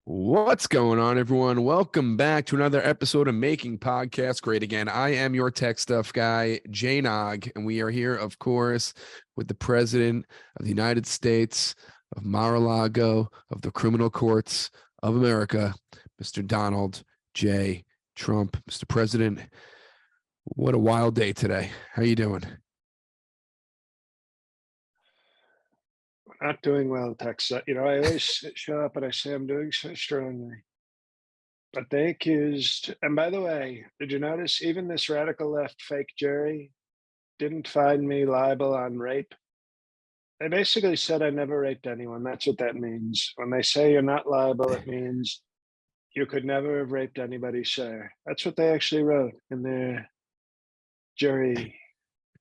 What's going on, everyone? Welcome back to another episode of Making Podcasts Great Again. I am your tech stuff guy, Jay Nog, and we are here, of course, with the President of the United States of Mar-a-Lago, of the criminal courts of America, Mr. Donald J. Trump. Mr. President, what a wild day today. How you doing? Not doing well, Texas. I always show up and I say I'm doing so strongly. But they accused, and by the way, did you notice even this radical left fake jury didn't find me liable on rape? They basically said I never raped anyone. That's what that means. When they say you're not liable, it means you could never have raped anybody, sir. That's what they actually wrote in their jury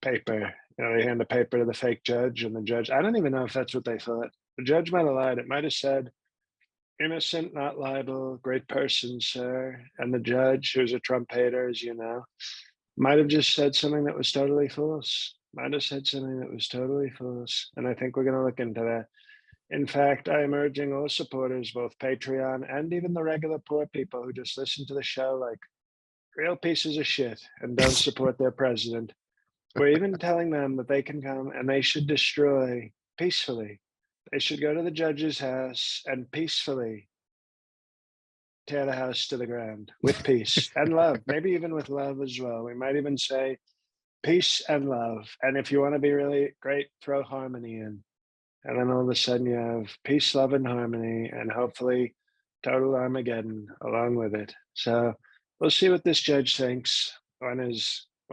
paper. They hand the paper to the fake judge, and the judge, I don't even know if that's what they thought. The judge might have lied. It might have said, innocent, not liable, great person, sir. And the judge, who's a Trump hater, as you know, might have just said something that was totally false. Might have said something that was totally false. And I think we're going to look into that. In fact, I am urging all supporters, both Patreon and even the regular poor people who just listen to the show like real pieces of shit and don't support their president. We're even telling them that they can come and they should destroy peacefully. They should go to the judge's house and peacefully tear the house to the ground with peace and love, maybe even with love as well. We might even say peace and love. And if you want to be really great, throw harmony in. And then all of a sudden you have peace, love, and harmony, and hopefully total Armageddon along with it. So we'll see what this judge thinks when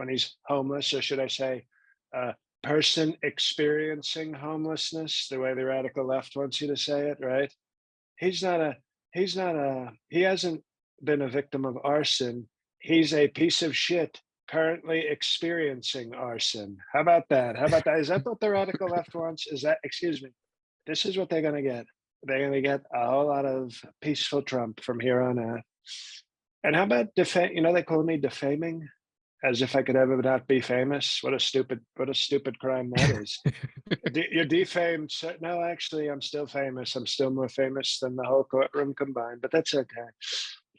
he's homeless, or should I say, person experiencing homelessness, the way the radical left wants you to say it, right? He hasn't been a victim of arson. He's a piece of shit currently experiencing arson. How about that? Is that what the radical left wants? Excuse me, this is what they're going to get. They're going to get a whole lot of peaceful Trump from here on out. And how about they call me defaming, as if I could ever not be famous. What a stupid crime that is. You're defamed. No, actually, I'm still famous. I'm still more famous than the whole courtroom combined, but that's okay.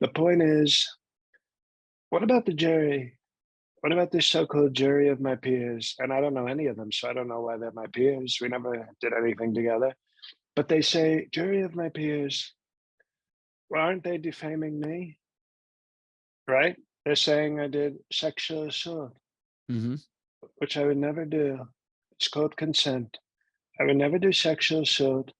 The point is, what about the jury? What about this so-called jury of my peers? And I don't know any of them, so I don't know why they're my peers. We never did anything together. But they say, jury of my peers. Well, aren't they defaming me? Right? They're saying I did sexual assault, which I would never do. It's called consent. I would never do sexual assault.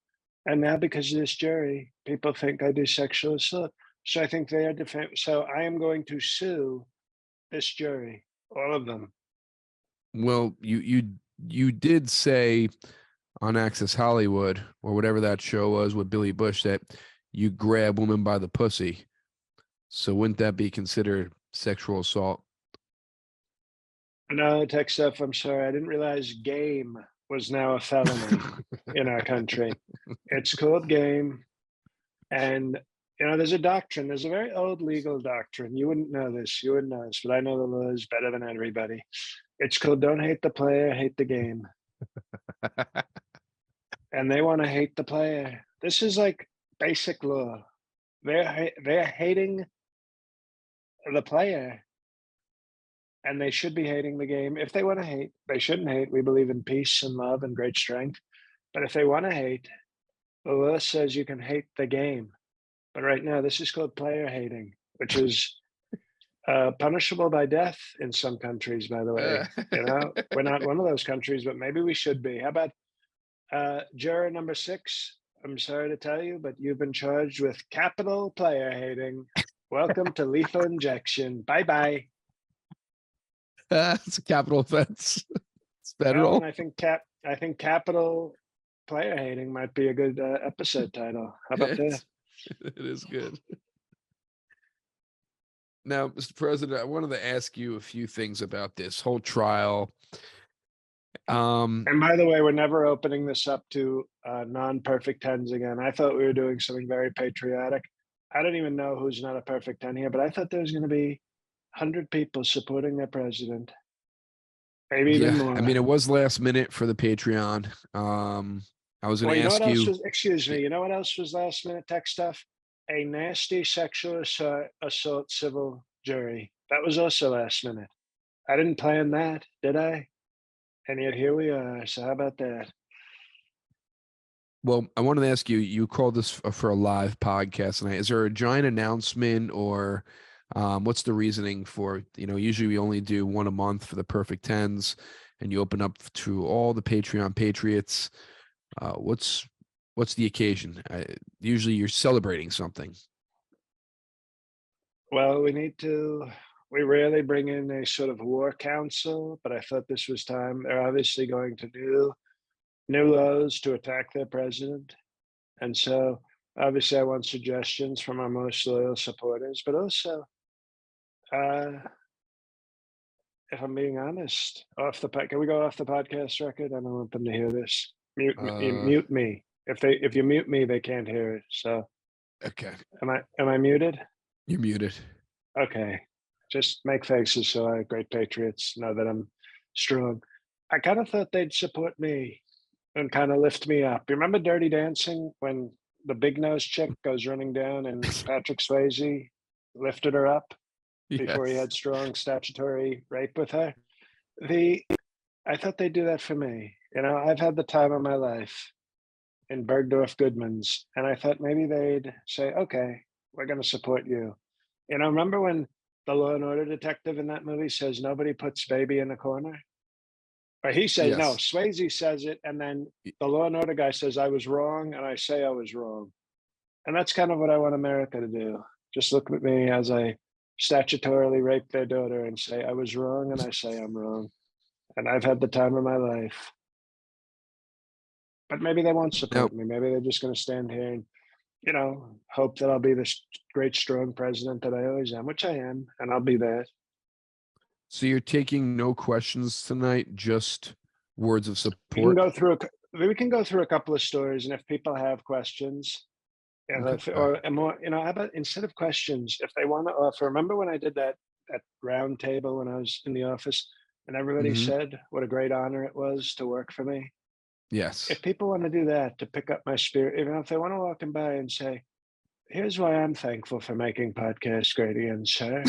And now, because of this jury, people think I do sexual assault. So I think they are defaming. So I am going to sue this jury, all of them. Well, you did say on Access Hollywood or whatever that show was with Billy Bush that you grab women by the pussy. So wouldn't that be considered sexual assault? No, tech stuff. I'm sorry. I didn't realize game was now a felony in our country. It's called game. And, there's a doctrine. There's a very old legal doctrine. You wouldn't know this. But I know the laws better than everybody. It's called don't hate the player, hate the game. And they want to hate the player. This is like basic law. They're hating the player, and they should be hating the game. If they want to hate, they shouldn't hate. We believe in peace and love and great strength. But if they want to hate, the law says you can hate the game. But right now, this is called player hating, which is punishable by death in some countries, by the way. We're not one of those countries, but maybe we should be. How about juror number 6? I'm sorry to tell you, but you've been charged with capital player hating. Welcome to lethal injection. Bye-bye. It's a capital offense. It's federal. Well, and I think capital player hating might be a good episode title. How about that? It is good. Now, Mr. President, I wanted to ask you a few things about this whole trial. And by the way, we're never opening this up to non-perfect 10s again. I thought we were doing something very patriotic. I don't even know who's not a perfect 10 here, but I thought there was going to be 100 people supporting their president. Maybe even more. I mean, it was last minute for the Patreon. I was going to ask you. Excuse me. You know what else was last minute tech stuff? a nasty sexual assault civil jury. That was also last minute. I didn't plan that, did I? And yet here we are. So how about that? Well, I wanted to ask you, you called this for a live podcast tonight. Is there a giant announcement or what's the reasoning for, usually we only do one a month for the perfect tens and you open up to all the Patreon patriots. What's the occasion? Usually you're celebrating something. Well, we rarely bring in a sort of war council, but I thought this was time. They're obviously going to do new laws to attack their president. And so obviously I want suggestions from our most loyal supporters, but also, uh, if I'm being honest, can we go off the podcast record? I don't want them to hear this. Uh, Mute me. If you mute me, they can't hear it. So okay. am I muted? You're muted. Okay. Just make faces so our great patriots know that I'm strong. I kind of thought they'd support me and kind of lift me up. You remember Dirty Dancing when the big nose chick goes running down and Patrick Swayze lifted her up before he Yes. had strong statutory rape with her? The I thought they'd do that for me. I've had the time of my life in Bergdorf Goodman's, and I thought maybe they'd say, "Okay, we're going to support you." Remember when the Law and Order detective in that movie says nobody puts baby in a corner? Or he says, no, Yes. Swayze says it, and then the Law and Order guy says, I was wrong, and I say I was wrong. And that's kind of what I want America to do. Just look at me as I statutorily rape their daughter and say, I was wrong, and I say I'm wrong. And I've had the time of my life. But maybe they won't Now, support me. Maybe they're just going to stand here and, hope that I'll be this great, strong president that I always am, which I am, and I'll be that. so you're taking no questions tonight, just words of We can support? go through a couple of stories, and if people have questions, Okay. or and more, how about instead of questions, if they want to offer, remember when I did that round table when I was in the office and everybody Hmm. said what a great honor it was to work for me? Yes. If people want to do that to pick up my spirit, even if they want to walk in by and say, here's why I'm thankful for making podcasts great again, sir.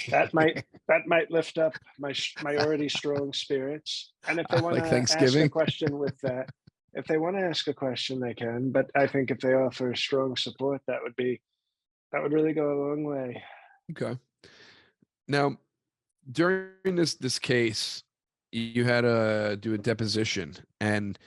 That might that might lift up my already strong spirits. And if they want Like to ask a Thanksgiving. question with that, if they want to ask a question, they can. But I think if they offer strong support, that would really go a long way. Okay. Now, during this case, you had to do a deposition, and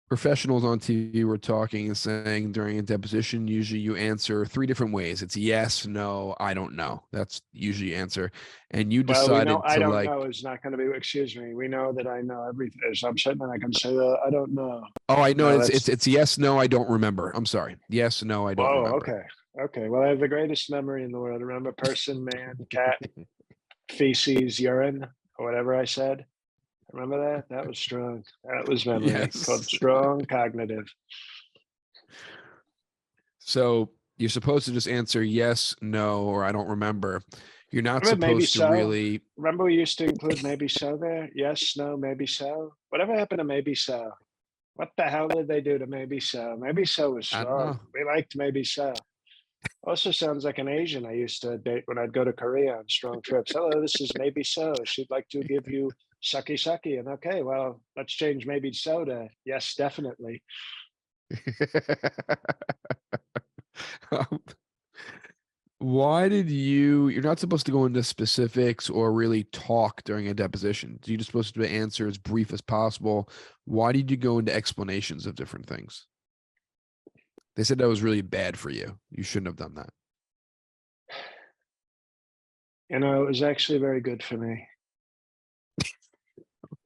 professionals on TV were talking and saying during a deposition, usually you answer three different ways. It's yes, no, I don't know. That's usually your answer. And you Well, we know decided I to don't like, know is not going to be. Excuse me. We know that I know everything. So I'm sitting and I can say I don't know. oh, I know No, it's yes, no, I don't remember. I'm sorry. Yes, no, I don't whoa. remember. Okay. Okay. Well, I have the greatest memory in the world. Remember, person, man, cat, feces, urine, or whatever I said. Remember that? That was strong. That was memory called Yes. strong cognitive. So you're supposed to just answer yes, no, or I don't remember. You're not Remember maybe supposed to so? really. Remember we used to include maybe so there? Yes, no, maybe so. Whatever happened to maybe so? What the hell did they do to maybe so? Maybe so was I don't strong. know. We liked maybe so. Also sounds like an Asian I used to date when I'd go to Korea on strong trips. Hello, this is maybe so. She'd like to give you sucky sucky. And okay, well, let's change maybe so to yes, definitely. Um, why did you're not supposed to go into specifics or really talk during a deposition. You're just supposed to answer as brief as possible. Why did you go into explanations of different things? They said that was really bad for you. You shouldn't have done that. It was actually very good for me.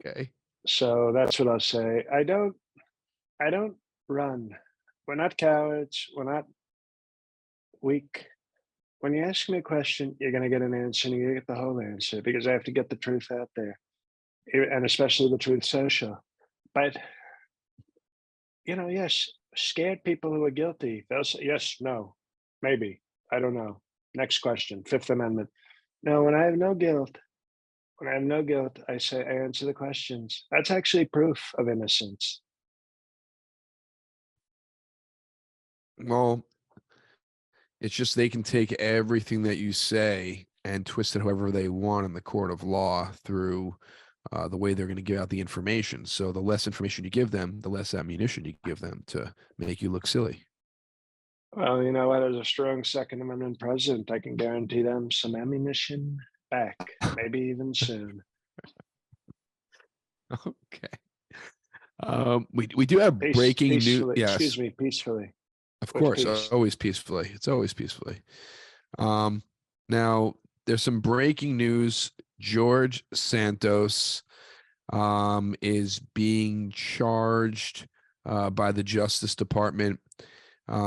Okay. So that's what I'll say. I don't run. We're not cowards. We're not weak. When you ask me a question, you're going to get an answer and you get the whole answer because I have to get the truth out there, and especially the truth social. But, yes, scared people who are guilty, they'll say, yes, no, maybe, I don't know. Next question, Fifth Amendment. No, when I have no guilt, I say, I answer the questions. That's actually proof of innocence. Well, it's just they can take everything that you say and twist it however they want in the court of law through the way they're going to give out the information. So the less information you give them, the less ammunition you give them to make you look silly. Well, you know what? As a strong Second Amendment president, I can guarantee them some ammunition back, maybe even soon. Okay. We do have breaking news. Peacefully, Yes, excuse me, peacefully, of with course, peace. always peacefully. It's always peacefully. Now there's some breaking news. George Santos is being charged by the Justice Department.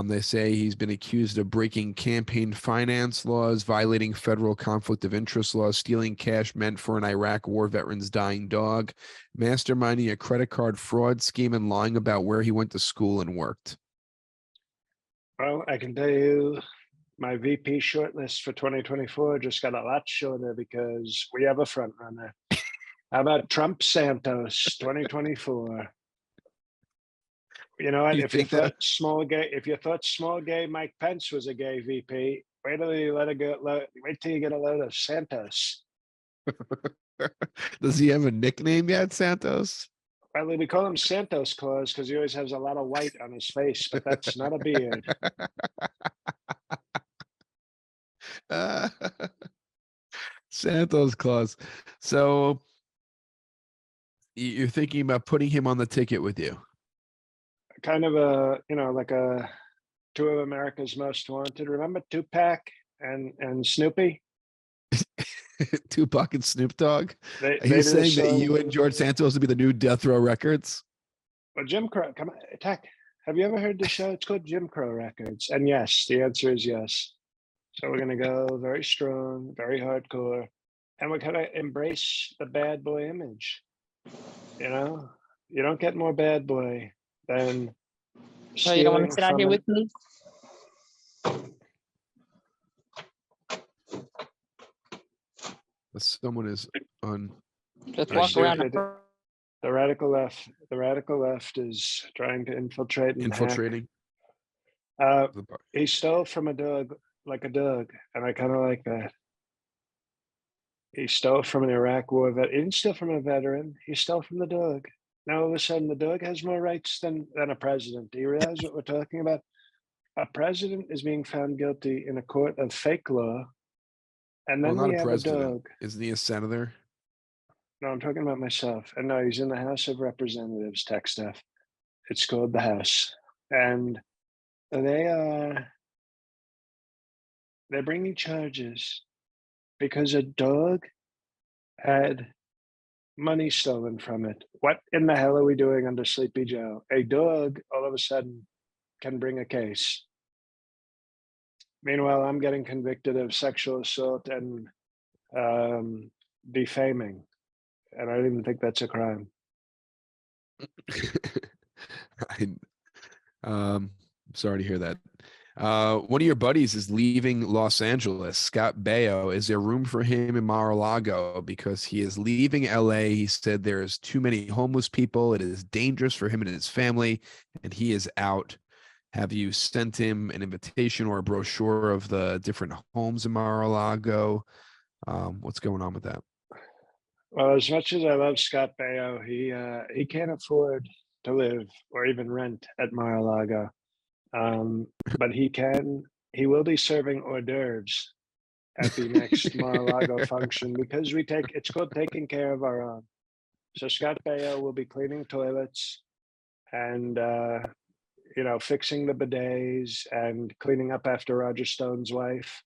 They say he's been accused of breaking campaign finance laws, violating federal conflict of interest laws, stealing cash meant for an Iraq war veteran's dying dog, masterminding a credit card fraud scheme, and lying about where he went to school and worked. Well, I can tell you my VP shortlist for 2024 just got a lot shorter because we have a front runner. How about Trump Santos 2024? You know what? You If you think that? thought small gay Mike Pence was a gay VP, wait till you let it go. Wait till you get a load of Santos. Does he have a nickname yet, Santos? Well, we call him Santos Claus because he always has a lot of white on his face, but that's not a beard. Santos Claus. So you're thinking about putting him on the ticket with you? Kind of like a two of America's most wanted. Remember Tupac and Snoopy? Tupac and Snoop Dogg? They Are you did a saying that song. you and George Santos would be the new Death Row Records? Well, Jim Crow, come on, attack. Have you ever heard the show? It's called Jim Crow Records. And yes, the answer is yes. So we're gonna go very strong, very hardcore, and we're gonna embrace the bad boy image. You know, you don't get more bad boy than So you don't want to stealing sit out from here an, with me? Someone is on. Just I walk see around. it. The radical left is trying to infiltrate and hack. Infiltrating. He stole from a dog like a dog, and I kind of like that. He stole from an Iraq war vet. He didn't steal from a veteran. He stole from the dog. Now all of a sudden, the dog has more rights than a president. Do you realize what we're talking about? A president is being found guilty in a court of fake law, and Well, then not we a have a president. dog. Isn't he a senator? No, I'm talking about myself. And no, he's in the House of Representatives, tech stuff. It's called the House, and they're bringing charges because a dog had money stolen from it. What in the hell are we doing under Sleepy Joe? A dog all of a sudden can bring a case. Meanwhile, I'm getting convicted of sexual assault and defaming, and I don't even think that's a crime. I'm sorry to hear that. One of your buddies is leaving Los Angeles, Scott Baio. Is there room for him in Mar-a-Lago? Because he is leaving LA. He said there's too many homeless people. It is dangerous for him and his family, and he is out. Have you sent him an invitation or a brochure of the different homes in Mar-a-Lago? What's going on with that? Well, as much as I love Scott Baio, he can't afford to live or even rent at Mar-a-Lago. But he will be serving hors d'oeuvres at the next Mar-a-Lago function because it's called taking care of our own. So Scott Baio will be cleaning toilets and fixing the bidets and cleaning up after Roger Stone's wife.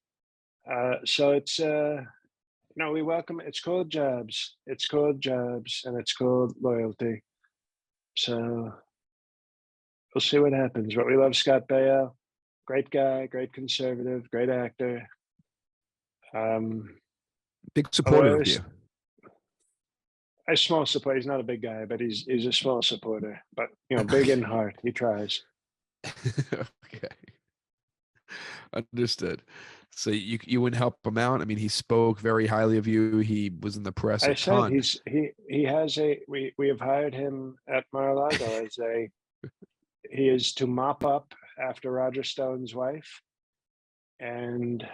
So it's no, we welcome. It's called jobs. It's called jobs, and it's called loyalty. So we'll see what happens. But we love Scott Baio. Great guy, great conservative, great actor. Big supporter of you. A small support. He's not a big guy, but he's a small supporter. But big in heart. He tries. Okay, understood. So you wouldn't help him out? I mean, he spoke very highly of you. He was in the press a ton. He has we have hired him at Mar-a-Lago as he is to mop up after Roger Stone's wife and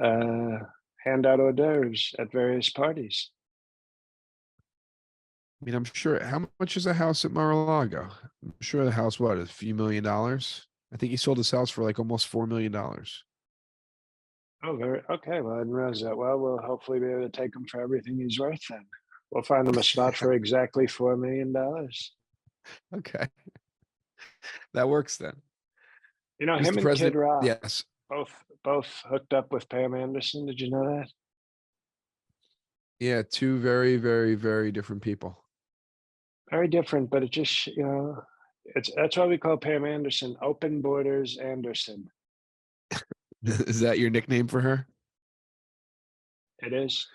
uh, hand out hors d'oeuvres at various parties. I mean, I'm sure. How much is a house at Mar-a-Lago? I'm sure the house, what, a few $1,000,000? I think he sold his house for like almost $4 million. Oh, very okay. Well, I didn't realize that. Well, we'll hopefully be able to take him for everything he's worth then. We'll find him a spot for exactly $4 million. Okay, that works then. You know, him Mr. and Kid President, Rock yes. both hooked up with Pam Anderson. Did you know that? Yeah, two very, very, very different people. Very different, but it just it's that's why we call Pam Anderson Open Borders Anderson. Is that your nickname for her? It is.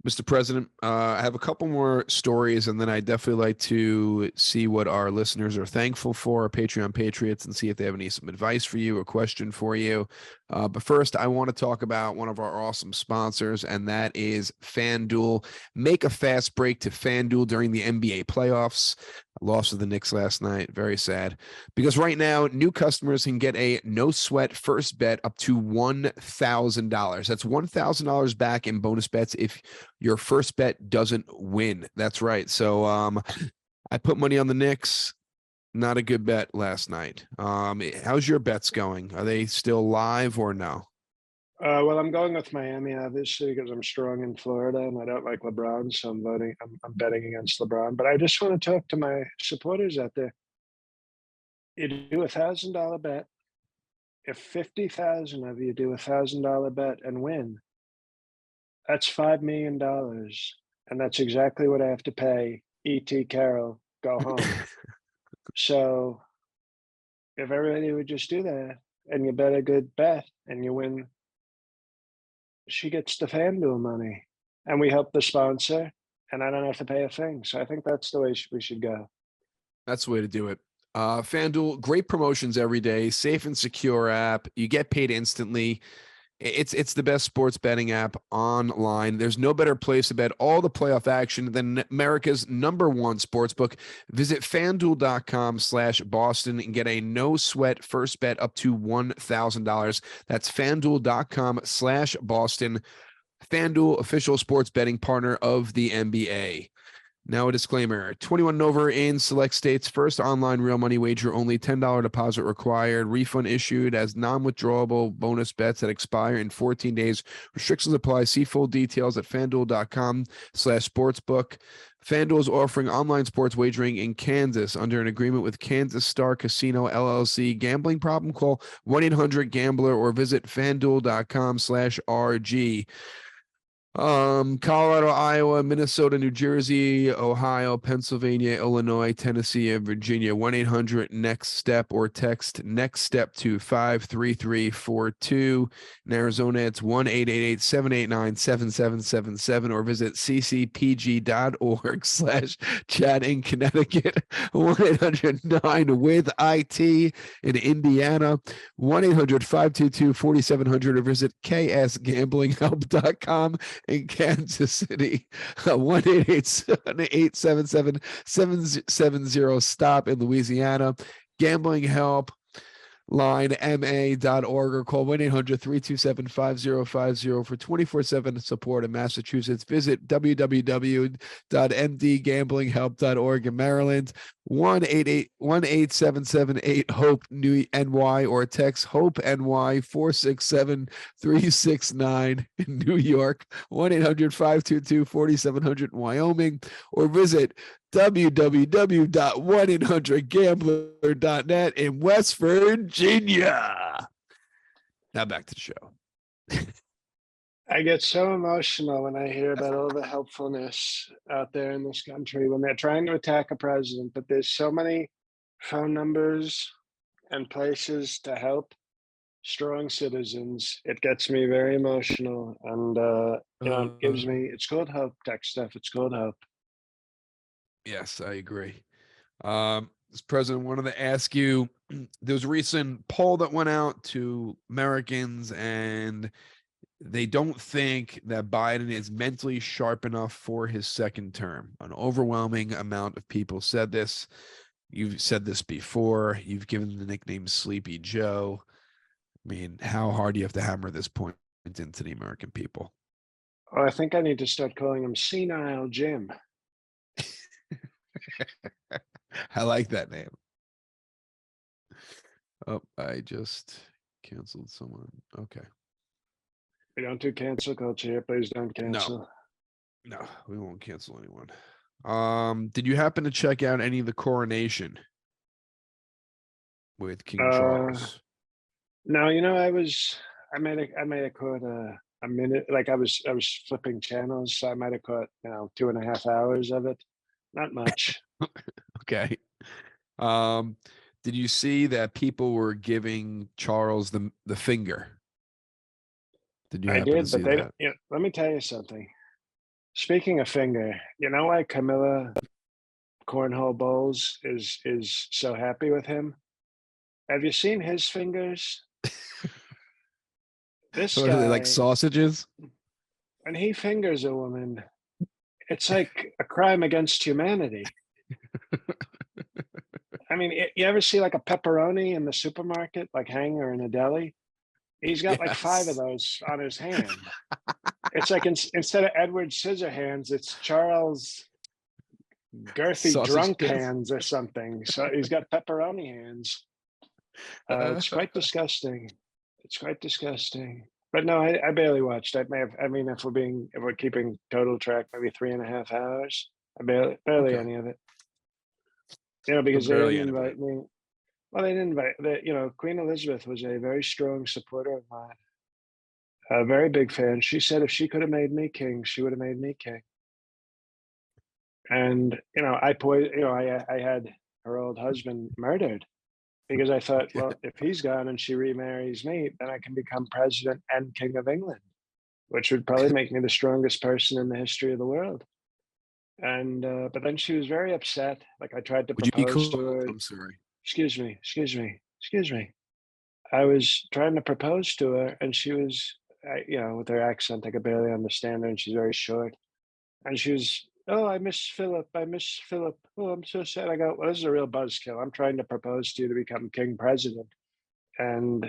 Mr. President, I have a couple more stories, and then I definitely like to see what our listeners are thankful for, our Patreon Patriots, and see if they have some advice for you, a question for you. But first, I want to talk about one of our awesome sponsors, and that is FanDuel. Make a fast break to FanDuel during the NBA playoffs. Loss of the Knicks last night. Very sad. Because right now, new customers can get a no sweat first bet up to $1,000. That's $1,000 back in bonus bets if your first bet doesn't win. That's right. So I put money on the Knicks. Not a good bet last night. How's your bets going? Are they still live or no? Well, I'm going with Miami, obviously, because I'm strong in Florida and I don't like LeBron, so I'm voting. I'm betting against LeBron. But I just want to talk to my supporters out there. You do $1,000 bet. If 50,000 of you do $1,000 bet and win, that's $5 million, and that's exactly what I have to pay E.T. Carroll. Go home. So if everybody would just do that, and you bet a good bet, and you win, she gets the FanDuel money, and we help the sponsor, and I don't have to pay a thing. So I think that's the way we should go. That's the way to do it. FanDuel, great promotions every day, safe and secure app. You get paid instantly. It's the best sports betting app online. There's no better place to bet all the playoff action than America's #1 sportsbook. Visit fanduel.com/Boston and get a no sweat first bet up to $1,000. That's fanduel.com/Boston. FanDuel, official sports betting partner of the NBA. Now a disclaimer, 21 and over in select states, first online real money wager, only $10 deposit required, refund issued as non-withdrawable bonus bets that expire in 14 days. Restrictions apply. See full details at fanduel.com/sportsbook. FanDuel is offering online sports wagering in Kansas under an agreement with Kansas Star Casino LLC. Gambling problem? Call 1-800-GAMBLER or visit fanduel.com/RG. Colorado, Iowa, Minnesota, New Jersey, Ohio, Pennsylvania, Illinois, Tennessee, and Virginia. 1-800-NEXT-STEP or text next step to 53342. In Arizona, it's 1-888-789-7777 or visit ccpg.org/chat. In Connecticut, 1-800-9-WITH-IT. In Indiana, 1-800-522-4700 or visit ksgamblinghelp.com. In Kansas City, 1-888-877-770 stop. In Louisiana, gambling help line ma.org or call 1-800-327-5050 for 24/7 support. In Massachusetts, visit www.mdgamblinghelp.org. In Maryland, 1-877-8-HOPE-NY or text HOPE-NY 467-369. In New York, 1-800-522-4700. In Wyoming, or visit www.1800gambler.net in West Virginia. Now back to the show. I get so emotional when I hear about all the helpfulness out there in this country when they're trying to attack a president, but there's so many phone numbers and places to help strong citizens. It gets me very emotional, and it gives me. It's called hope. Tech stuff. It's called hope. Yes, I agree. This president wanted to ask you, there was a recent poll that went out to Americans, and they don't think that Biden is mentally sharp enough for his second term. An overwhelming amount of people said this. You've said this before. You've given the nickname Sleepy Joe. I mean, how hard do you have to hammer this point into the American people? Oh, I think I need to start calling him Senile Jim. I like that name. Oh, I just canceled someone. Okay. We don't do cancel culture here. Please don't No, cancel. no, we won't cancel anyone. Did you happen to check out any of the coronation with King Uh, Charles? no, I might have caught a minute. Like I was flipping channels, so I might have caught 2.5 hours of it. Not much. Okay. Um, did you see that people were giving Charles the finger? Did you I happen to did, see but they. that? Let me tell you something. Speaking of finger, you know why Camilla Cornhole Bowles is so happy with him? Have you seen his fingers? This What are they, like guy, sausages? when he fingers a woman, it's like a crime against humanity. I mean, you ever see like a pepperoni in the supermarket, like hanger in a deli? He's got like five of Yes. those on his hand. It's like instead of Edward Scissorhands, it's Charles Girthy Sausage Drunk fist. Hands or something. So he's got pepperoni hands. It's quite disgusting. It's quite disgusting. But no, I barely watched. I may have. I mean, if we're keeping total track, maybe 3.5 hours. I barely Okay. any of it. So Because they barely didn't any of it. invite me. Well, they didn't invite. Queen Elizabeth was a very strong supporter of mine. A very big fan. She said if she could have made me king, she would have made me king. And I had her old husband murdered because I thought, Okay. well, if he's gone and she remarries me, then I can become president and king of England, which would probably make me the strongest person in the history of the world. And but then she was very upset. Like I tried to Would you be propose cool? to her. I'm sorry. Excuse me. I was trying to propose to her, and she was, with her accent, I could barely understand her, and she's very short. And she was, oh, I miss Philip. I miss Philip. Oh, I'm so sad. I go, well, this is a real buzzkill. I'm trying to propose to you to become king president. And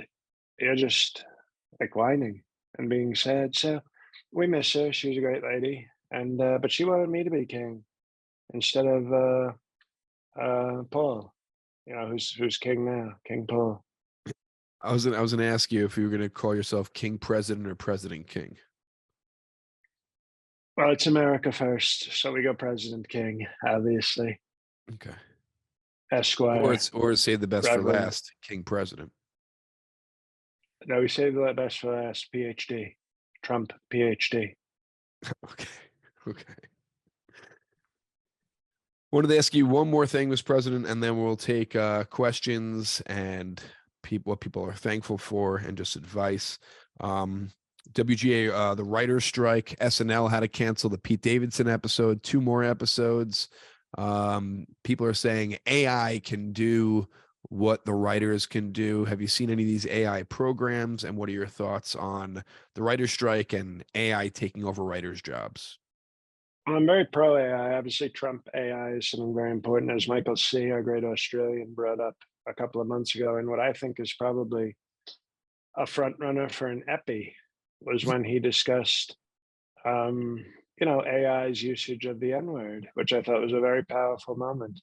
you're just like whining and being sad. So we miss her. She was a great lady. And, but she wanted me to be king instead of Paul, who's king now, King Paul. I was gonna ask you if you were gonna call yourself King President or President King. Well, it's America first. So we go President King, obviously. Okay. Esquire, Or save the best for Reverend. last, King President. No, we saved the best for last. PhD, Trump, PhD. Okay. Okay. Wanted to ask you one more thing, Mr. President, and then we'll take questions and what people are thankful for and just advice. WGA, the writer's strike, SNL had to cancel the Pete Davidson episode, 2 more episodes. People are saying AI can do what the writers can do. Have you seen any of these AI programs? And what are your thoughts on the writer's strike and AI taking over writers' jobs? Well, I'm very pro AI. Obviously, Trump AI is something very important, as Michael C., our great Australian, brought up a couple of months ago. And what I think is probably a front runner for an epi was when he discussed, AI's usage of the N word, which I thought was a very powerful moment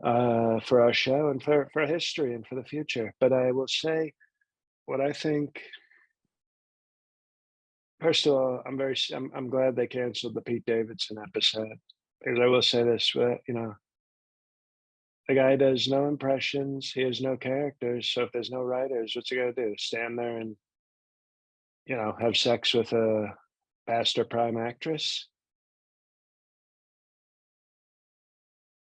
for our show and for history and for the future. But I will say what I think. First of all, I'm glad they canceled the Pete Davidson episode because I will say this, but the guy does no impressions, he has no characters. So if there's no writers, what's he gonna do? Stand there and have sex with a past or prime actress?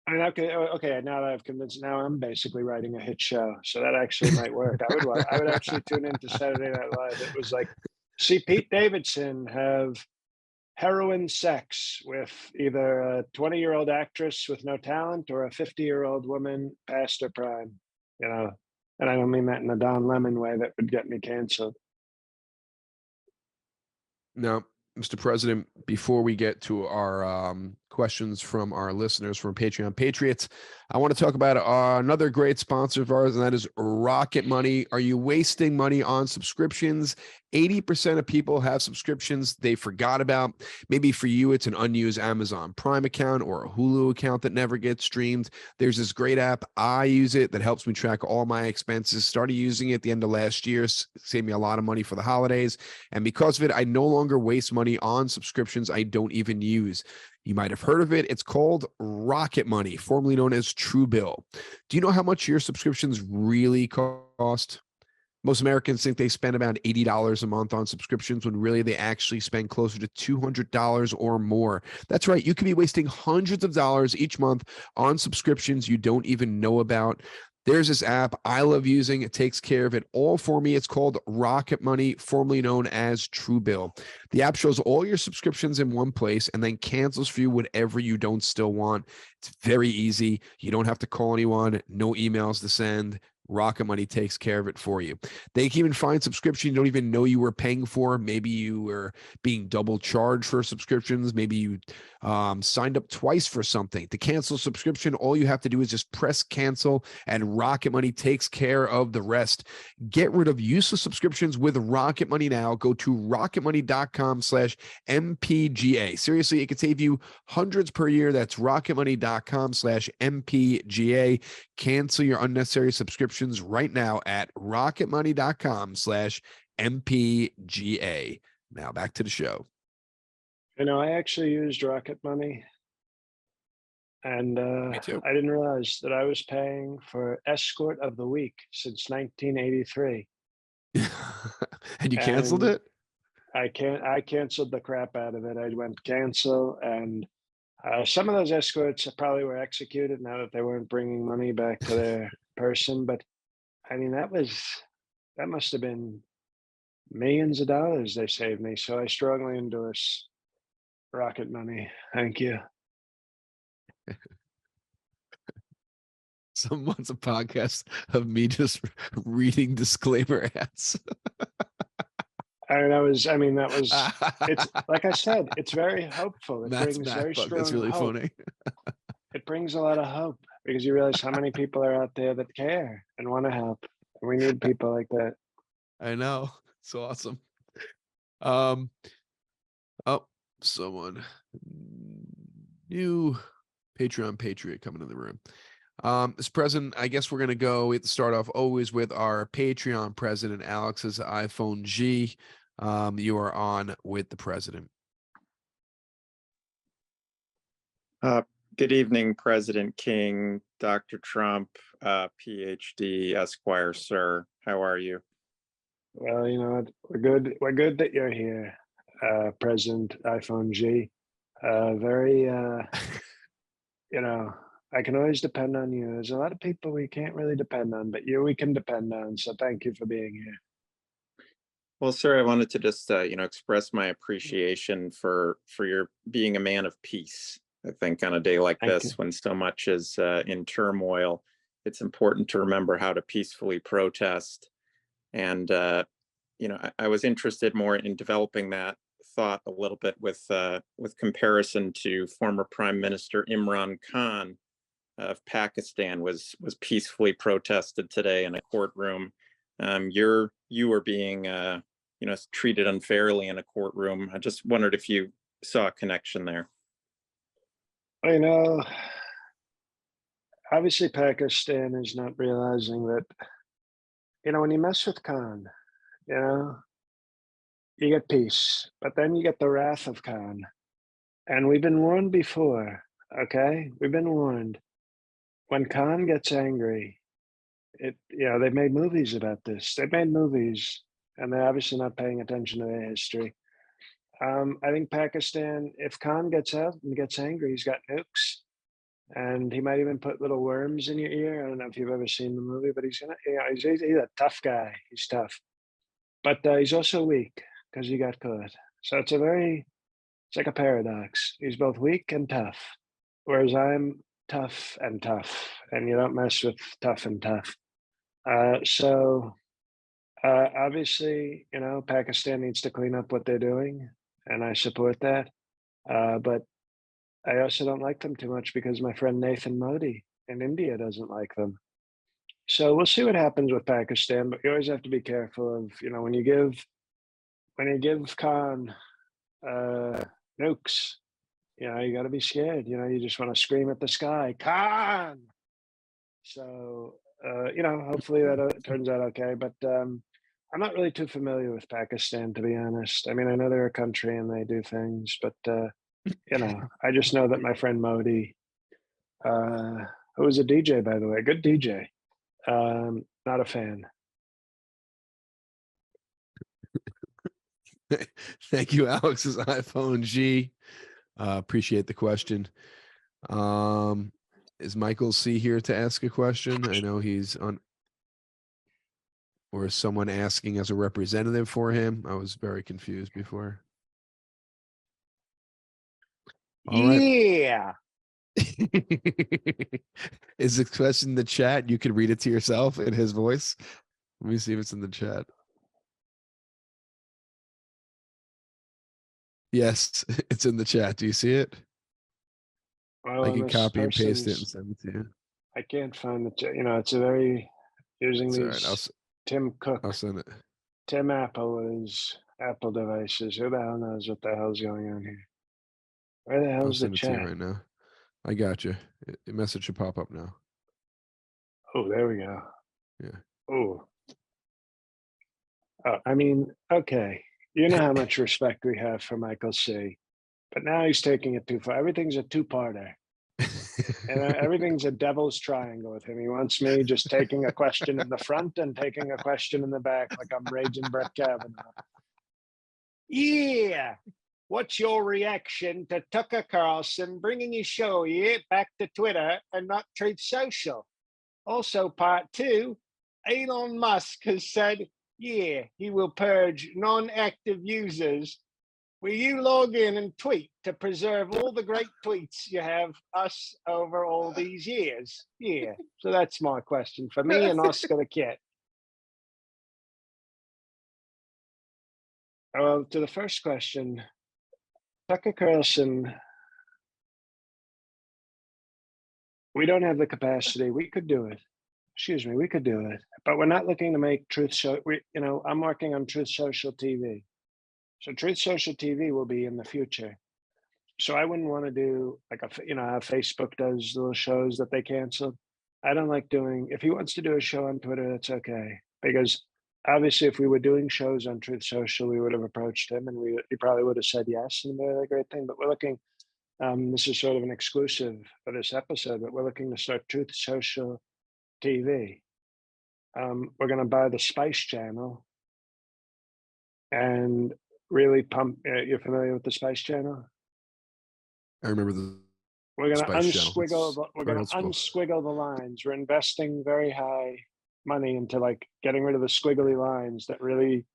I mean, okay. Now that I've convinced, now I'm basically writing a hit show, so that actually might work. I would actually tune into Saturday Night Live. It was like, see Pete Davidson have heroin sex with either a 20-year-old actress with no talent or a 50-year-old woman past her prime, you know. And I don't mean that in a Don Lemon way that would get me canceled. Now, Mr. President, before we get to our questions from our listeners from Patreon Patriots. I want to talk about another great sponsor of ours, and that is Rocket Money. Are you wasting money on subscriptions? 80% of people have subscriptions they forgot about. Maybe for you, it's an unused Amazon Prime account or a Hulu account that never gets streamed. There's this great app. I use it that helps me track all my expenses. Started using it at the end of last year. Saved me a lot of money for the holidays. And because of it, I no longer waste money on subscriptions I don't even use. You might have heard of it. It's called Rocket Money, formerly known as Truebill. Do you know how much your subscriptions really cost? Most Americans think they spend about $80 a month on subscriptions when really they actually spend closer to $200 or more. That's right. You could be wasting hundreds of dollars each month on subscriptions you don't even know about. There's this app I love using. It takes care of it all for me. It's called Rocket Money, formerly known as Truebill. The app shows all your subscriptions in one place and then cancels for you whatever you don't still want. It's very easy. You don't have to call anyone, no emails to send. Rocket Money takes care of it for you. They can even find subscription you don't even know you were paying for. Maybe you were being double charged for subscriptions. Maybe you signed up twice for something. To cancel subscription, all you have to do is just press cancel, and Rocket Money takes care of the rest. Get rid of useless subscriptions with Rocket Money now. Go to rocketmoney.com/MPGA. Seriously, it could save you hundreds per year. That's rocketmoney.com/MPGA. Cancel your unnecessary subscriptions right now at rocketmoney.com/MPGA. Now back to the show. I actually used Rocket Money, and Me too. I didn't realize that I was paying for Escort of the Week since 1983. And you canceled And it? I canceled the crap out of it. I went cancel, and some of those escorts probably were executed now that they weren't bringing money back to their person. But I mean, that must have been millions of dollars they saved me. So I strongly endorse Rocket Money. Thank you. Someone's a podcast of me just reading disclaimer ads. It's like I said, it's very hopeful. It Matt's brings very MacBook. That's strong really hope. funny. It brings a lot of hope because you realize how many people are out there that care and want to help. And we need people like that. I know. It's awesome. Oh, someone new Patreon Patriot coming in the room. This president, I guess we're going to go. We have to start off always with our Patreon president, Alex's iPhone G. You are on with the president. Good evening, President King, Dr. Trump, PhD, Esquire, sir. How are you? Well, we're good. We're good that you're here, President iPhone G. Very, I can always depend on you. There's a lot of people we can't really depend on, but you we can depend on. So thank you for being here. Well, sir, I wanted to just, express my appreciation for your being a man of peace. I think on a day like Thank this, you. when so much is in turmoil, it's important to remember how to peacefully protest. And I was interested more in developing that thought a little bit with comparison to former Prime Minister Imran Khan of Pakistan was peacefully protested today in a courtroom. You were being treated unfairly in a courtroom. I just wondered if you saw a connection there. Obviously Pakistan is not realizing that, when you mess with Khan, you get peace, but then you get the wrath of Khan. And we've been warned before, okay? We've been warned. When Khan gets angry, they've made movies about this. They've made movies, and they're obviously not paying attention to their history. I think Pakistan, if Khan gets out and gets angry, he's got nukes, and he might even put little worms in your ear. I don't know if you've ever seen the movie, but he's a tough guy. He's tough, but he's also weak because he got caught. So it's like a paradox. He's both weak and tough, whereas I'm tough, and you don't mess with tough and tough. Obviously, Pakistan needs to clean up what they're doing, and I support that. But I also don't like them too much because my friend Nathan Modi in India doesn't like them. So we'll see what happens with Pakistan, but you always have to be careful of, when you give Khan nukes, you got to be scared. You just want to scream at the sky, Khan. So hopefully that turns out okay. But I'm not really too familiar with Pakistan, to be honest. I mean, I know they're a country and they do things, but I just know that my friend Modi, who was a DJ, by the way, good DJ, not a fan. Thank you, Alex's iPhone G. Appreciate the question. Is Michael C here to ask a question? I know he's on, or is someone asking as a representative for him? I was very confused before. All right. Yeah. Is the question in the chat? You can read it to yourself in his voice. Let me see if it's in the chat. Yes, it's in the chat. Do you see it? Well, I can this copy and paste it and person's, send it to you. I can't find it. It's a very, using It's all right. these Tim Cook, I'll send it. Tim Apple is Apple devices. Who the hell knows what the hell's going on here? Where the I'll hell's the send it to you chat? right now. I got you. The message should pop up now. Oh, there we go. Yeah. Oh. I mean, okay. You know how much respect we have for Michael C. But now he's taking it too far. Everything's a two-parter. And everything's a devil's triangle with him. He wants me just taking a question in the front and taking a question in the back, like I'm raging Brett Kavanaugh. Yeah. What's your reaction to Tucker Carlson bringing his show here back to Twitter and not Truth Social? Also, part two, Elon Musk has said, yeah, he will purge non-active users. Will you log in and tweet to preserve all the great tweets you have us over all these years? Yeah. So that's my question for me and Oscar the Kid. Well, to the first question, Tucker Carlson, we don't have the capacity. We could do it. Excuse me, we could do it. But we're not looking to make Truth Social. I'm working on Truth Social TV. So Truth Social TV will be in the future. So I wouldn't want to do like how Facebook does little shows that they canceled. I don't like doing, if he wants to do a show on Twitter, that's okay. Because obviously if we were doing shows on Truth Social, we would have approached him and he probably would have said yes and been a great thing. But we're looking, this is sort of an exclusive for this episode, but we're looking to start Truth Social TV. We're going to buy the Spice Channel and really pump. You're familiar with the Spice Channel? I remember the We're going to Spice Channel. unsquiggle the lines. We're investing very high money into like getting rid of the squiggly lines that really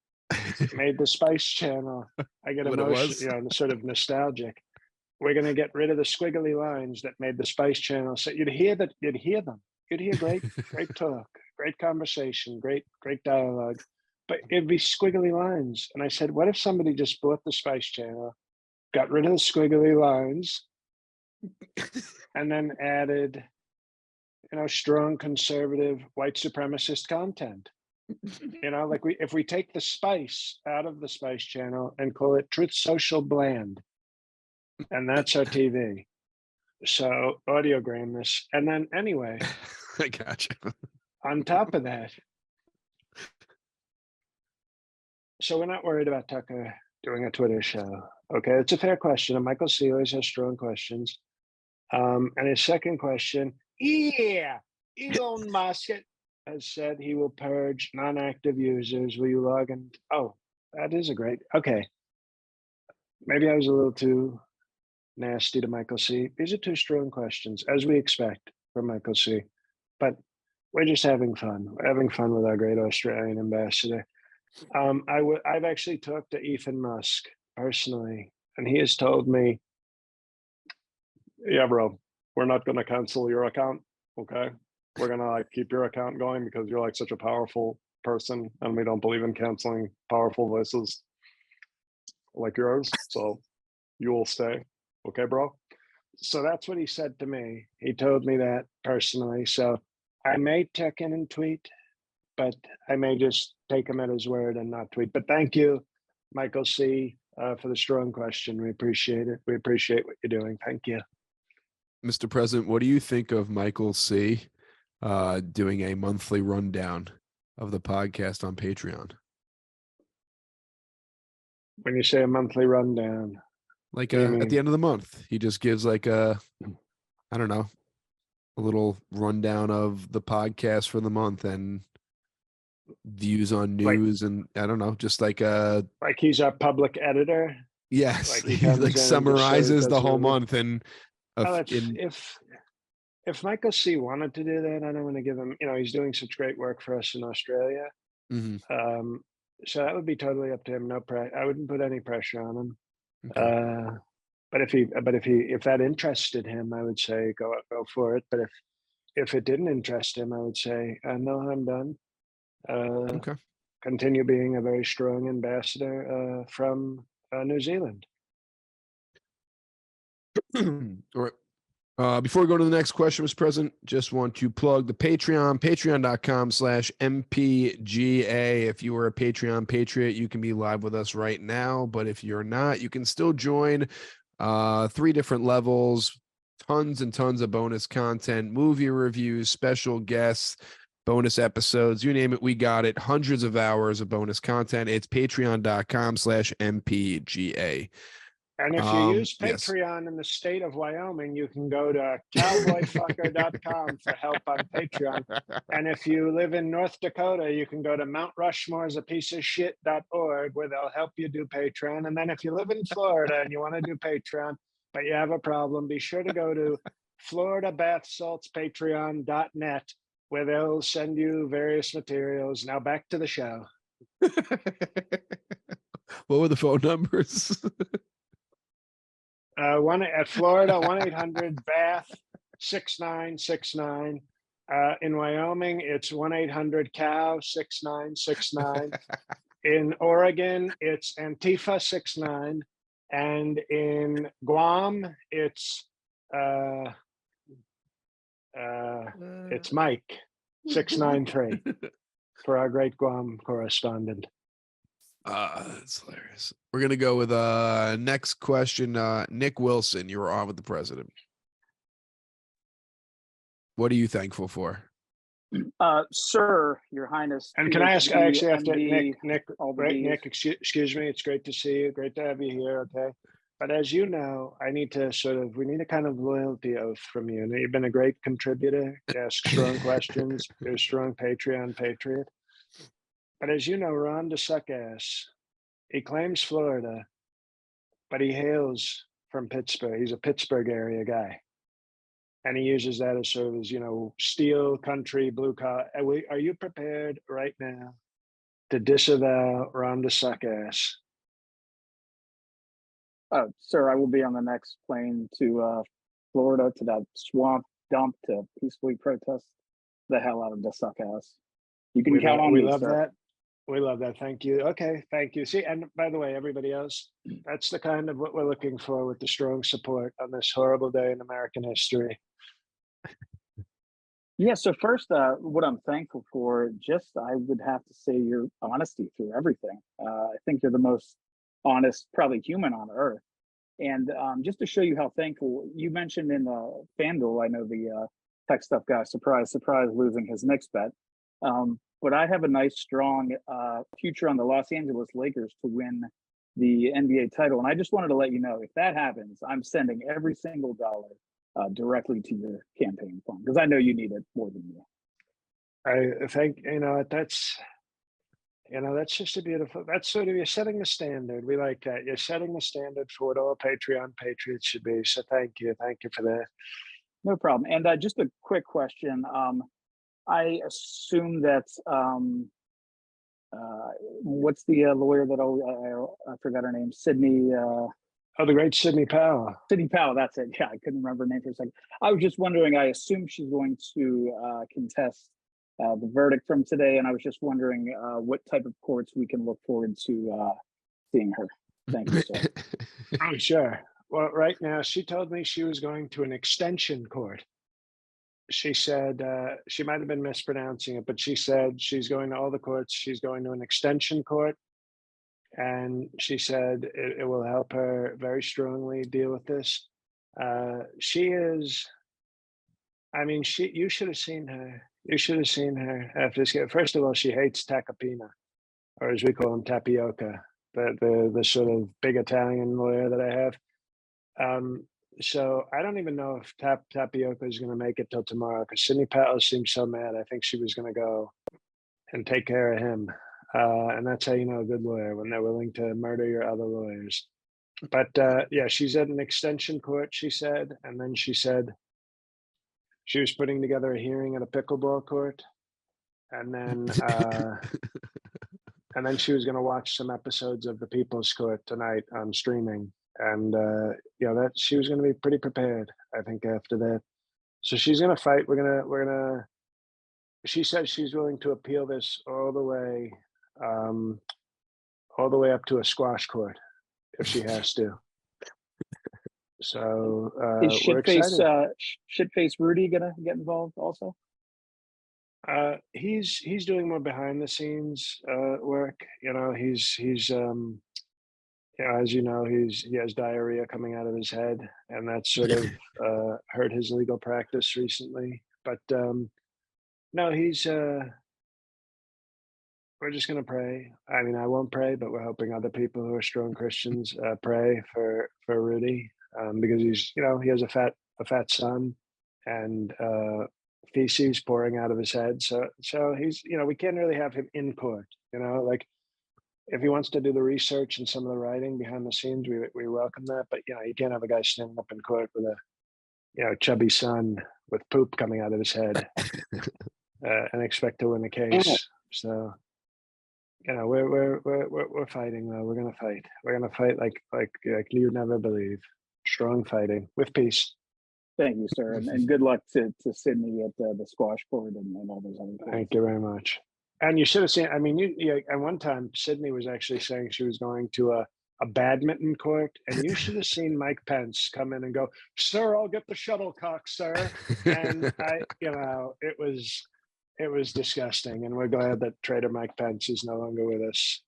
made the Spice Channel. I get What it was? emotional, sort of nostalgic. We're going to get rid of the squiggly lines that made the Spice Channel. So you'd hear them. You'd hear great talk, great conversation, great dialogue, but it'd be squiggly lines. And I said, what if somebody just bought the Spice Channel, got rid of the squiggly lines, and then added, strong conservative white supremacist content? Like if we take the spice out of the Spice Channel and call it Truth Social Bland, and that's our TV. So audiogram this, and then anyway, I got you. on top of that, so we're not worried about Tucker doing a Twitter show. Okay, it's a fair question, and Michael C. always has strong questions. And his second question, yeah, Elon Musk has said he will purge non-active users. Will you log in? Oh, that is a great, okay. Maybe I was a little too nasty to Michael C. These are two strong questions, as we expect from Michael C. But we're just having fun. We're having fun with our great Australian ambassador. I've actually talked to Ethan Musk personally, and he has told me, yeah, bro, we're not going to cancel your account. Okay. We're going to keep your account going because you're like such a powerful person and we don't believe in canceling powerful voices like yours. So you will stay. Okay, bro. So that's what he said to me. He told me that personally. So I may check in and tweet, but I may just take him at his word and not tweet. But thank you, Michael C., for the strong question. We appreciate it. We appreciate what you're doing. Thank you. Mr. President, what do you think of Michael C. Doing a monthly rundown of the podcast on Patreon? When you say a monthly rundown, Like what do you at the mean? end of the month, he just gives like I don't know, a little rundown of the podcast for the month and views on Like- news, and I don't know, just like Like he's our public editor. yes, Like he he comes like in and just summarizes the does whole a- month and Well, if Michael C. wanted to do that, I don't want to give him. He's doing such great work for us in Australia. Mhm. So that would be totally up to him. No pressure. I wouldn't put any pressure on him. Okay. But if that interested him, I would say go for it. But if it didn't interest him, I would say no harm done. Okay. Continue being a very strong ambassador from New Zealand. All right. Before we go to the next question, Mr. President, just want to plug the Patreon, patreon.com/MPGA. If you are a Patreon patriot, you can be live with us right now. But if you're not, you can still join 3 different levels, tons and tons of bonus content, movie reviews, special guests, bonus episodes, you name it, we got it. Hundreds of hours of bonus content. It's patreon.com/MPGA. And if you use Yes. Patreon in the state of Wyoming, you can go to cowboyfucker.com for help on Patreon. And if you live in North Dakota, you can go to Mount Rushmore's a piece of shit.org where they'll help you do Patreon. And then if you live in Florida and you want to do Patreon, but you have a problem, be sure to go to floridabathsaltspatreon.net where they'll send you various materials. Now back to the show. What were the phone numbers? One at Florida, 1-800-BATH-6969. In Wyoming, it's 1-800-COW-6969. In Oregon, it's Antifa 69. And in Guam, it's Mike 693 for our great Guam correspondent. That's hilarious. We're gonna go with next question. Nick Wilson, you were on with the president. What are you thankful for? Sir, Your Highness. And can I ask? I actually have to, MD, Nick, right? Nick, excuse me. It's great to see you. Great to have you here. Okay, but as you know, we need a kind of loyalty oath from you. You've been a great contributor. You ask strong questions. You're a strong Patreon patriot. But as you know, Ron DeSuckass, he claims Florida, but he hails from Pittsburgh. He's a Pittsburgh area guy. And he uses that as sort of, steel country, blue collar. Are you prepared right now to disavow Ron DeSuckass? Sir, I will be on the next plane to Florida, to that swamp dump, to peacefully protest the hell out of DeSuckass. You can count on me, We love sir. that. We love that. Thank you. Okay, thank you. See, and by the way, everybody else, that's the kind of what we're looking for with the strong support on this horrible day in American history. Yeah, so first, what I'm thankful for, I would have to say your honesty through everything. I think you're the most honest, probably human on earth. And just to show you how thankful, you mentioned in FanDuel, I know the tech stuff guy, surprise, losing his Knicks bet. But I have a nice, strong future on the Los Angeles Lakers to win the NBA title. And I just wanted to let you know, if that happens, I'm sending every single dollar directly to your campaign fund, because I know you need it more than me. I think, that's just a beautiful, that's sort of, you're setting the standard. We like that. You're setting the standard for what all Patreon patriots should be. So thank you. Thank you for that. No problem. And just a quick question. I assume that what's the lawyer that I forgot her name? Sydney. The great Sidney Powell. Sydney Powell. That's it. Yeah, I couldn't remember her name for a second. I was just wondering. I assume she's going to contest the verdict from today, and I was just wondering what type of courts we can look forward to seeing her. Thank you, sir. Oh, sure. Well, right now, she told me she was going to an extension court. She said, she might have been mispronouncing it, but she said she's going to all the courts. She's going to an extension court. And she said it will help her very strongly deal with this. She is, I mean, you should have seen her. You should have seen her after this. First of all, she hates tacopina, or as we call him, tapioca, the sort of big Italian lawyer that I have. So I don't even know if tapioca is going to make it till tomorrow, because Sidney Powell seems so mad. I think she was going to go and take care of him. And that's how you know a good lawyer, when they're willing to murder your other lawyers. But yeah, she's at an extension court, she said. And then she said she was putting together a hearing at a pickleball court. And then and then she was going to watch some episodes of The People's Court tonight on streaming. And you know, that she was going to be pretty prepared, I think, after that. So she's going to fight. We're gonna. She said she's willing to appeal this all the way up to a squash court if she has to. So Is we're excited. Shitface Rudy gonna get involved also? He's doing more behind the scenes work. You know, he's you know, as you know, he has diarrhea coming out of his head, and that sort of hurt his legal practice recently. But no, he's we're just going to pray. I mean, I won't pray, but we're hoping other people who are strong Christians pray for Rudy, because he's, you know, he has a fat son, and feces pouring out of his head. So he's, you know, we can't really have him in court. You know, like if he wants to do the research and some of the writing behind the scenes, we welcome that. But you know, you can't have a guy standing up in court with a, you know, chubby son with poop coming out of his head and expect to win the case. So, you know, we're fighting though. We're gonna fight. We're gonna fight like you'd never believe. Strong fighting with peace. Thank you, sir, and good luck to Sydney at the squash court and all those other things. Thank you very much. And you should have seen. I mean, you at one time Sydney was actually saying she was going to a badminton court, and you should have seen Mike Pence come in and go, "Sir, I'll get the shuttlecock, sir." And you know, it was disgusting. And we're glad that Trader Mike Pence is no longer with us.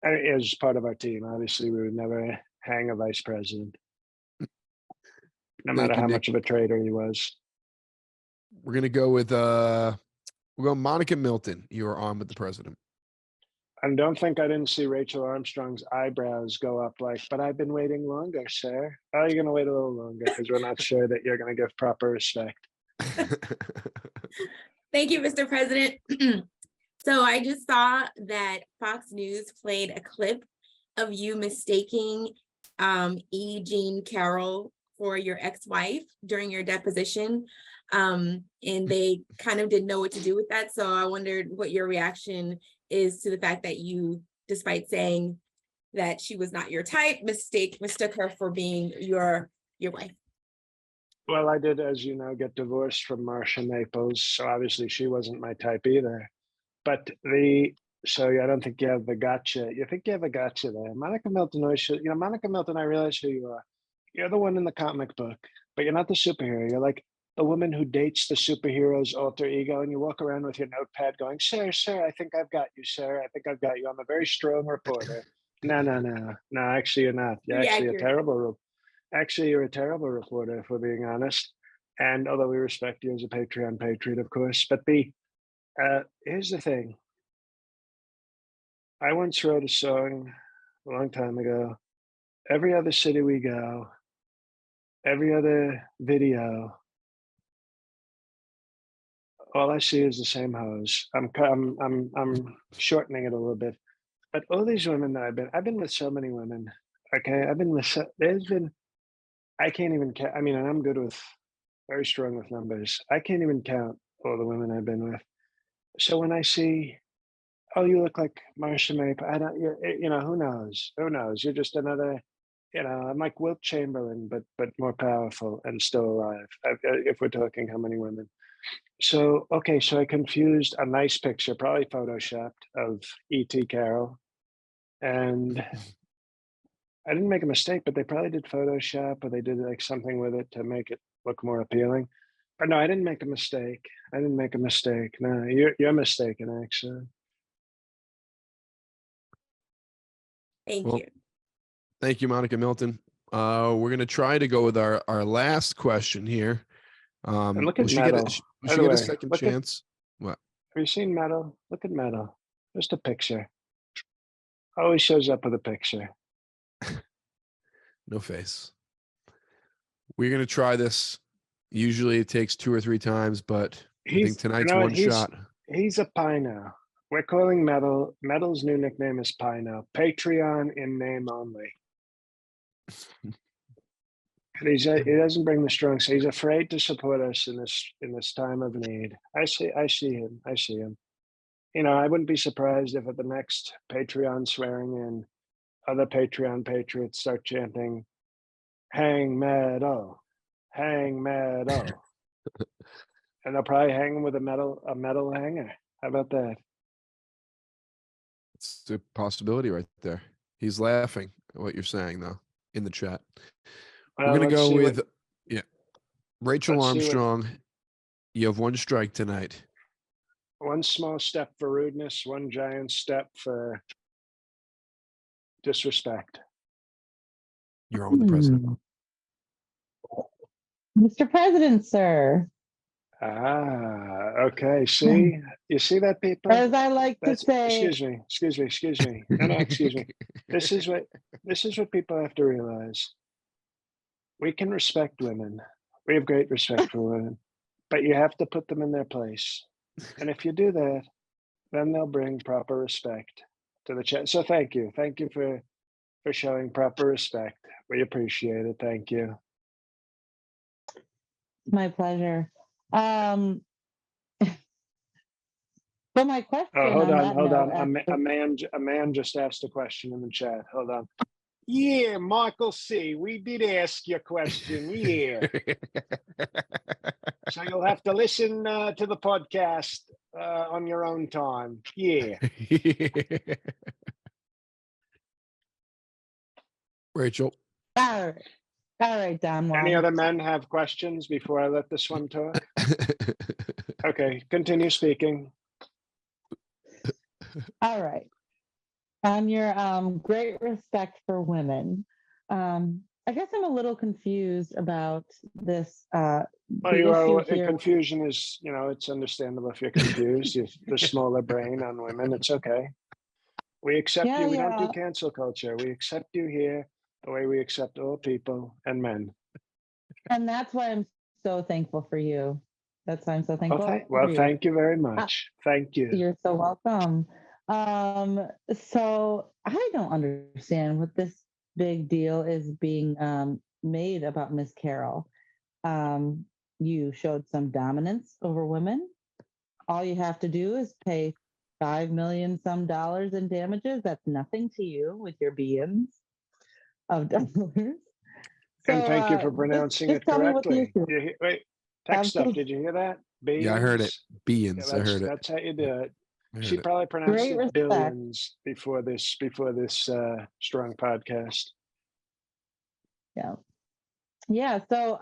And is part of our team. Obviously, we would never hang a vice president, no matter how much of a traitor he was. We're gonna go with we'll go Monica Milton. You are on with the president. And don't think I didn't see Rachel Armstrong's eyebrows go up like, but I've been waiting longer, sir. Oh, you're gonna wait a little longer because we're not sure that you're gonna give proper respect. Thank you, Mr. President. So I just saw that Fox News played a clip of you mistaking E. Jean Carroll for your ex-wife during your deposition. And they kind of didn't know what to do with that. So I wondered what your reaction is to the fact that you, despite saying that she was not your type, mistook her for being your wife. Well, I did, as you know, get divorced from Marsha Maples, so obviously she wasn't my type either. But so I don't think you have the gotcha. You think you have a gotcha there. Monica Milton, Monica Milton, I realize who you are. You're the one in the comic book, but you're not the superhero. You're like the woman who dates the superhero's alter ego, and you walk around with your notepad going, "Sir, I think I've got you, sir. I think I've got you. I'm a very strong reporter." No. Actually, you're not. You're actually a terrible. Actually, you're a terrible reporter, if we're being honest. And although we respect you as a Patreon patriot, of course, but here's the thing. I once wrote a song a long time ago. Every other city we go, every other video, all I see is the same hose. I'm shortening it a little bit, but all these women that I've been with so many women. Okay, I've been with I can't even count. I mean, and I'm good with, very strong with numbers. I can't even count all the women I've been with. So when I see, oh, you look like Marsha Maple, I don't, you know, who knows? Who knows? You're just another, you know, I'm like Wilt Chamberlain, but more powerful and still alive. If we're talking how many women. So, okay, so I confused a nice picture, probably photoshopped, of E.T. Carroll. And I didn't make a mistake, but they probably did Photoshop or they did like something with it to make it look more appealing. But no, I didn't make a mistake. I didn't make a mistake. No, you're mistaken, actually. Thank Well, you. thank you, Monica Milton. We're gonna try to go with our last question here. And look Will at she get Meadow. a will By she the get a way, second look at, chance? What? have you seen Meadow? Look at Meadow. Just a picture. Always shows up with a picture. No face. We're gonna try this. Usually it takes 2 or 3 times, but I think He's, tonight's one shot. he's a Pino. We're calling Metal. Metal's new nickname is Pino. Patreon in name only. And he doesn't bring the strong. So he's afraid to support us in this time of need. I see him. I see him. You know, I wouldn't be surprised if at the next Patreon swearing in, other Patreon patriots start chanting, "Hang Meadow, hang Meadow," and they'll probably hang him with a metal hanger. How about that? It's a possibility right there. He's laughing at what you're saying, though, in the chat. We're gonna Let's go see with what, Rachel let's see what Armstrong. You have one strike tonight. one small step for rudeness, one giant step for disrespect. You're on with the president. Mr. President, sir, Ah, okay. See, you see that, people? as I like to That's, say, excuse me. No, excuse me. This is what people have to realize. We can respect women. We have great respect for women, but you have to put them in their place. And if you do that, then they'll bring proper respect to the chat. So thank you. Thank you for showing proper respect. We appreciate it. Thank you. my pleasure. But my question Oh, hold on, that hold note, on. A man just asked a question in the chat. Hold on. Yeah, Michael C. We did ask your question. Yeah. So you'll have to listen to the podcast on your own time. Yeah. Rachel. all right, Don Any Juan. other men have questions before I let this one talk? Okay, continue speaking. All right. On your great respect for women, I guess I'm a little confused about this. Well, The issue here. confusion is, you know, it's understandable if you're confused. The smaller brain on women, it's okay. We accept Yeah, you. We don't do yeah. cancel culture. We accept you here the way we accept all people and men. And that's why I'm so thankful for you. That's why I'm so thankful. Well, for you. thank you very much. Thank you. You're so welcome. So I don't understand what this big deal is being made about Miss Carroll. You showed some dominance over women. All you have to do is pay $5 million some dollars in damages. That's nothing to you with your billions of dollars. And thank you for just pronouncing it tell me what the correctly. issue is. Wait, tech stuff. Absolutely. Did you hear that? Yeah, I heard it. Billions. Beans. I heard it. That's how you do it. I She heard it. probably pronounced Great it respect. billions before this strong podcast. Yeah. Yeah. So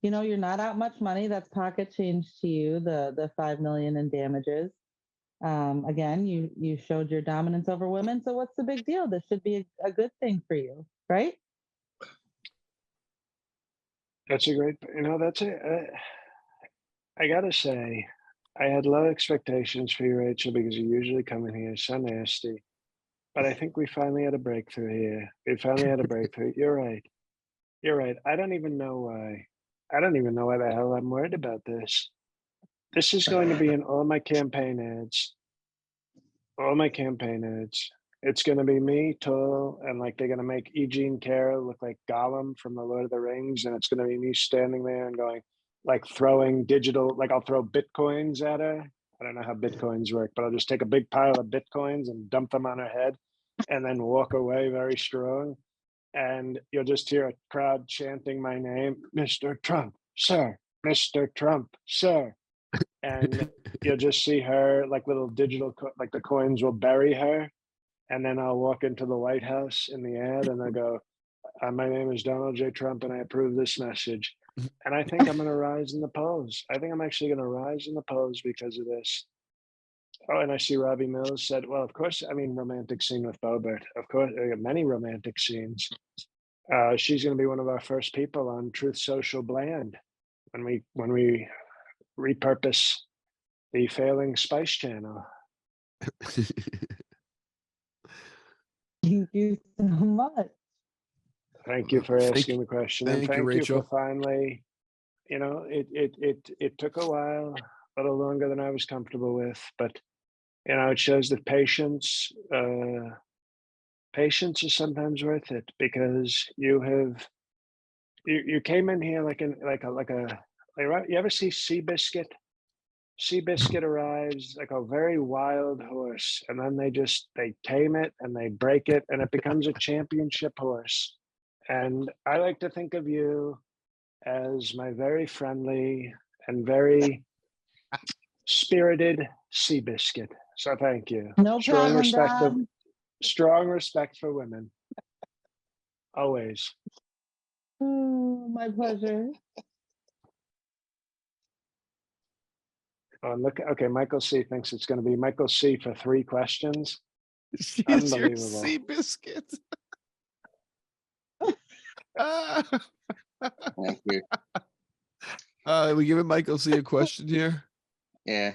you know, you're not out much money. That's pocket change to you, the 5 million in damages. Again, you showed your dominance over women. So what's the big deal? This should be a good thing for you, right? That's a great, you know, that's it. I gotta say, I had low expectations for you, Rachel, because you usually come in here so nasty. But I think we finally had a breakthrough here. We finally had a breakthrough. You're right. You're right. I don't even know why. I don't even know why the hell I'm worried about this. This is going to be in all my campaign ads. All my campaign ads. It's going to be me, tall, and like they're going to make Eugene Carroll look like Gollum from the Lord of the Rings, and it's going to be me standing there and going, like throwing digital, like I'll throw bitcoins at her. I don't know how bitcoins work, but I'll just take a big pile of bitcoins and dump them on her head, and then walk away very strong. And you'll just hear a crowd chanting my name, Mr. Trump, sir, Mr. Trump, sir. And you'll just see her like little digital, like the coins will bury her. and then I'll walk into the White House in the ad and I go, my name is Donald J. Trump and I approve this message. And I think I'm going to rise in the polls. I think I'm actually going to rise in the polls because of this. Oh, and I see Robbie Mills said, well, of course, I mean, romantic scene with Bobert. Of course, there are many romantic scenes. She's going to be one of our first people on Truth Social Bland when we repurpose the failing Spice Channel. Thank you so much. Thank you for asking the question, and thank you, thank you Rachel. for finally. It took a while, a little longer than I was comfortable with, but it shows that patience is sometimes worth it, because you came in here you ever see Seabiscuit? Seabiscuit arrives like a very wild horse, and then they tame it and they break it and it becomes a championship horse. And I like to think of you as my very friendly and very spirited Seabiscuit. So thank you. No problem, Don. Strong respect for women. Always. Oh, my pleasure. Oh, look, okay, Michael C thinks it's going to be Michael C for 3 questions. She's your Unbelievable. Seabiscuit. Thank you. We giving Michael C a question here? Yeah.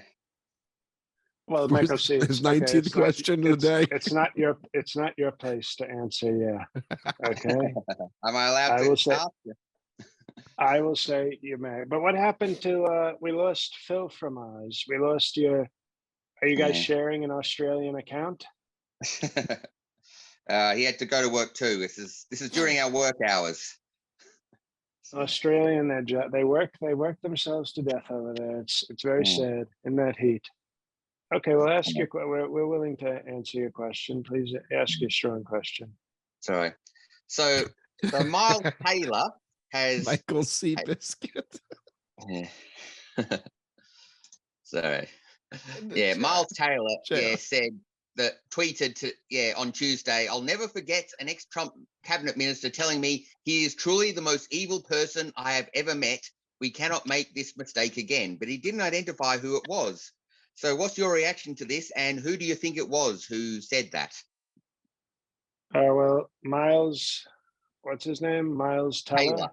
Well, Michael C, His 19th question of the day. It's not your place to answer. Yeah. Okay. Am I allowed I to will say- ask you? I will say you may. But what happened to? We lost Phil from Oz. We lost your. Are you guys Yeah. sharing an Australian account? He had to go to work too. This is during our work hours. Australian, they work themselves to death over there. It's very sad in that heat. Okay, well, ask your. We're willing to answer your question. Please ask your strong question. Sorry. So Miles Taylor has Michael C biscuit. Yeah. Sorry. Yeah, Miles Taylor said that tweeted on Tuesday, I'll never forget an ex-Trump cabinet minister telling me he is truly the most evil person I have ever met. We cannot make this mistake again. But he didn't identify who it was. So what's your reaction to this, and who do you think it was who said that? Well, Miles, what's his name? Miles Teller?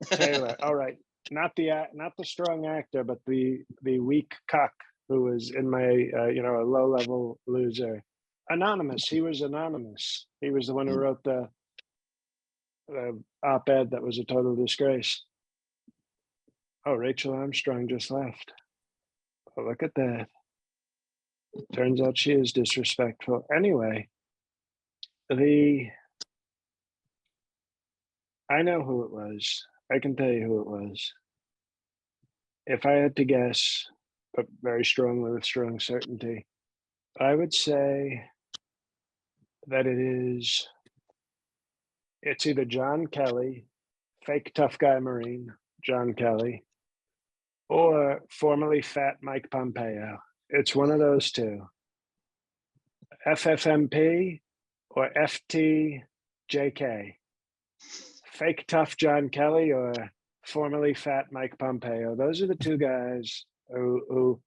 Taylor. All right. Not the strong actor, but the weak cuck who was in my a low-level loser. Anonymous. He was anonymous. He was the one who wrote the op-ed that was a total disgrace. Oh, Rachel Armstrong just left. Oh, look at that. Turns out she is disrespectful. Anyway, I know who it was. I can tell you who it was. If I had to guess, but very strongly with strong certainty, I would say that it's either John Kelly, fake tough guy Marine, John Kelly, or formerly fat Mike Pompeo. It's one of those two. FFMP or FTJK. Fake tough John Kelly or formerly fat Mike Pompeo. Those are the two guys who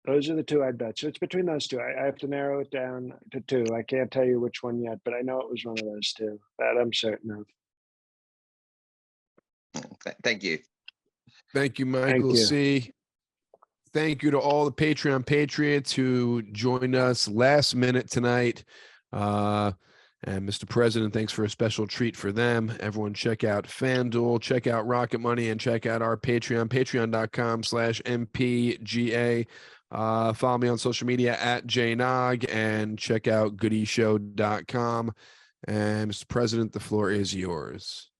those are the two I'd bet. So it's between those two. I have to narrow it down to 2. I can't tell you which one yet, but I know it was one of those 2. That I'm certain of. Thank you. Thank you, Michael C. Thank you to all the Patreon patriots who joined us last minute tonight. And Mr. President, thanks for a special treat for them. Everyone check out FanDuel, check out Rocket Money, and check out our Patreon, patreon.com/MPGA. Follow me on social media @JNog and check out goodieshow.com. And Mr. President, the floor is yours.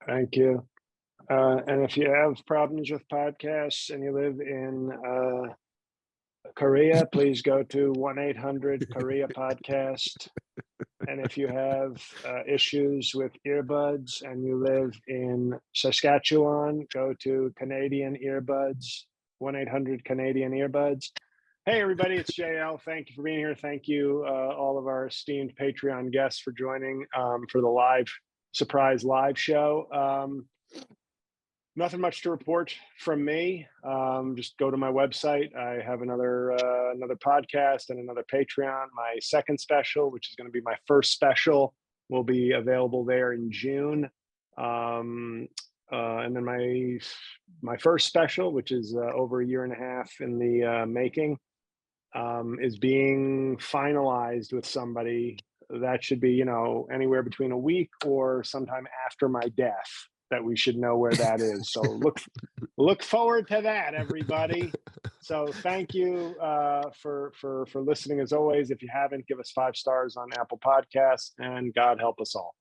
Thank you. And if you have problems with podcasts and you live in Korea, please go to 1-800-KOREA podcast. And if you have issues with earbuds and you live in Saskatchewan, go to Canadian Earbuds, 1-800-Canadian Earbuds. Hey, everybody, it's JL. Thank you for being here. Thank you, all of our esteemed Patreon guests for joining for the surprise live show. Nothing much to report from me. Just go to my website. I have another podcast and another Patreon. My second special, which is going to be my first special, will be available there in June. And then my first special, which is over a year and a half in the making, is being finalized with somebody. That should be, anywhere between a week or sometime after my death, that we should know where that is. So look forward to that, everybody. So thank you for listening. As always, if you haven't, give us 5 stars on Apple Podcasts, and God help us all.